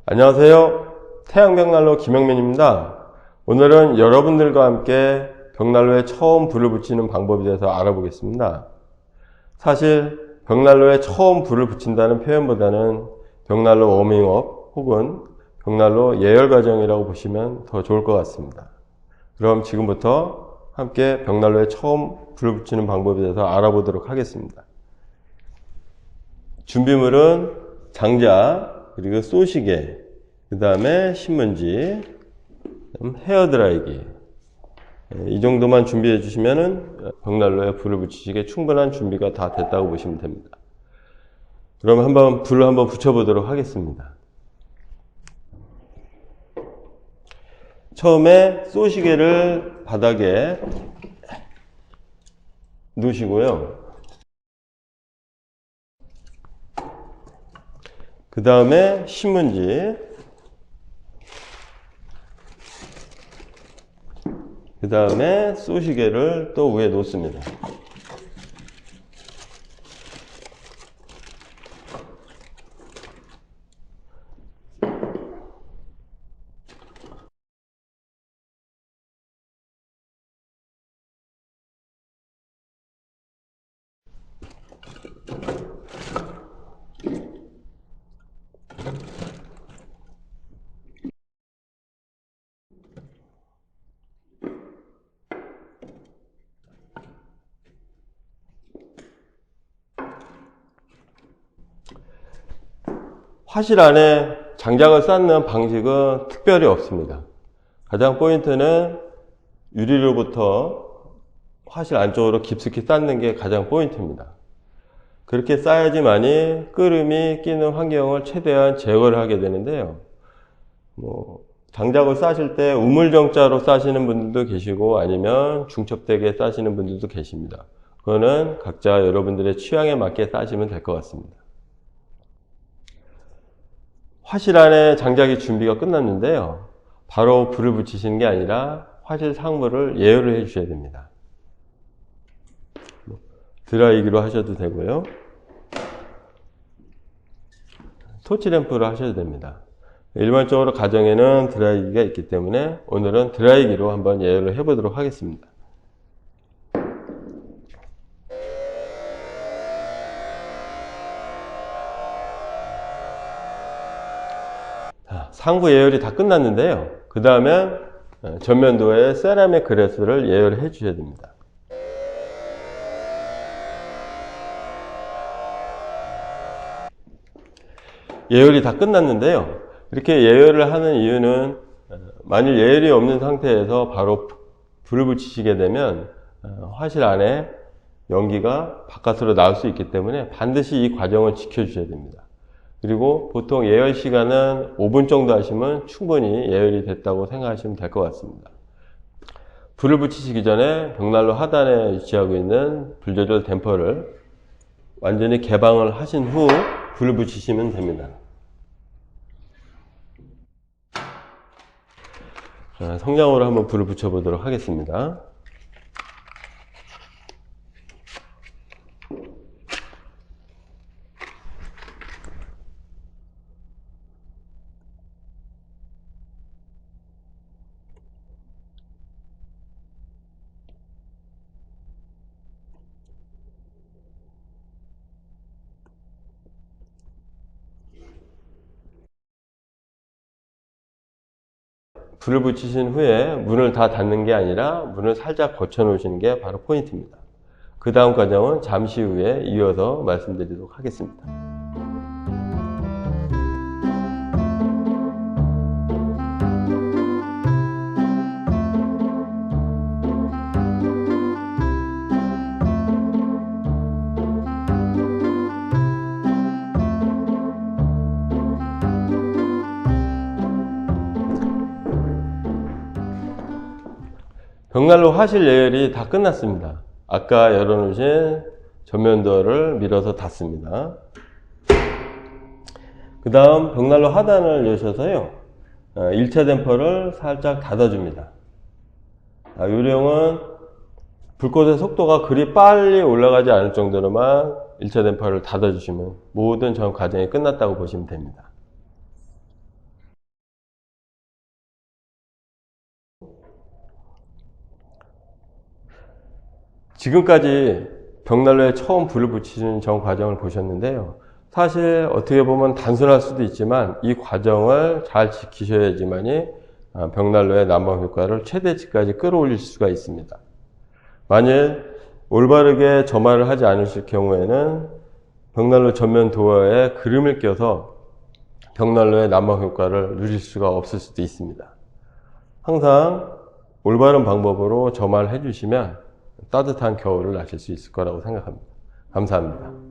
안녕하세요. 태양벽난로 김영민입니다. 오늘은 여러분들과 함께 벽난로에 처음 불을 붙이는 방법에 대해서 알아보겠습니다. 사실 벽난로에 처음 불을 붙인다는 표현보다는 벽난로 워밍업 혹은 벽난로 예열 과정이라고 보시면 더 좋을 것 같습니다. 그럼 지금부터 함께 벽난로에 처음 불을 붙이는 방법에 대해서 알아보도록 하겠습니다. 준비물은 장작, 그리고 쏘시개, 그 다음에 신문지, 헤어드라이기, 이 정도만 준비해 주시면은 벽난로에 불을 붙이시기에 충분한 준비가 다 됐다고 보시면 됩니다. 그럼 불을 한번 붙여보도록 하겠습니다. 처음에 쏘시개를 바닥에 놓으시고요. 그 다음에 신문지, 그 다음에 쏘시개를 또 위에 놓습니다. 화실 안에 장작을 쌓는 방식은 특별히 없습니다. 가장 포인트는 유리로부터 화실 안쪽으로 깊숙이 쌓는 게 가장 포인트입니다. 그렇게 쌓아야지만이 끓음이 끼는 환경을 최대한 제거를 하게 되는데요. 장작을 싸실 때 우물정자로 싸시는 분들도 계시고 아니면 중첩되게 싸시는 분들도 계십니다. 그거는 각자 여러분들의 취향에 맞게 싸시면 될 것 같습니다. 화실 안에 장작이 준비가 끝났는데요. 바로 불을 붙이시는 게 아니라 화실 상부를 예열을 해 주셔야 됩니다. 드라이기로 하셔도 되고요. 토치램프로 하셔도 됩니다. 일반적으로 가정에는 드라이기가 있기 때문에 오늘은 드라이기로 한번 예열을 해 보도록 하겠습니다. 상부 예열이 다 끝났는데요. 그 다음에 전면도에 세라믹 그레스를 예열을 해 주셔야 됩니다. 예열이 다 끝났는데요. 이렇게 예열을 하는 이유는 만일 예열이 없는 상태에서 바로 불을 붙이시게 되면 화실 안에 연기가 바깥으로 나올 수 있기 때문에 반드시 이 과정을 지켜주셔야 됩니다. 그리고 보통 예열 시간은 5분 정도 하시면 충분히 예열이 됐다고 생각하시면 될 것 같습니다. 불을 붙이시기 전에 벽난로 하단에 위치하고 있는 불 조절 댐퍼를 완전히 개방을 하신 후 불을 붙이시면 됩니다. 성냥으로 한번 불을 붙여 보도록 하겠습니다. 불을 붙이신 후에 문을 다 닫는 게 아니라 문을 살짝 거쳐 놓으시는 게 바로 포인트입니다. 그 다음 과정은 잠시 후에 이어서 말씀드리도록 하겠습니다. 벽난로 화실 예열이 다 끝났습니다. 아까 열어놓으신 전면도어를 밀어서 닫습니다. 그 다음 벽난로 하단을 여셔서요 1차 댐퍼를 살짝 닫아줍니다. 요령은 불꽃의 속도가 그리 빨리 올라가지 않을 정도로만 1차 댐퍼를 닫아주시면 모든 전 과정이 끝났다고 보시면 됩니다. 지금까지 벽난로에 처음 불을 붙이는 전 과정을 보셨는데요. 사실 어떻게 보면 단순할 수도 있지만 이 과정을 잘 지키셔야지만이 벽난로의 난방 효과를 최대치까지 끌어올릴 수가 있습니다. 만일 올바르게 점화를 하지 않으실 경우에는 벽난로 전면 도어에 그름을 껴서 벽난로의 난방 효과를 누릴 수가 없을 수도 있습니다. 항상 올바른 방법으로 점화를 해주시면 따뜻한 겨울을 나실 수 있을 거라고 생각합니다. 감사합니다.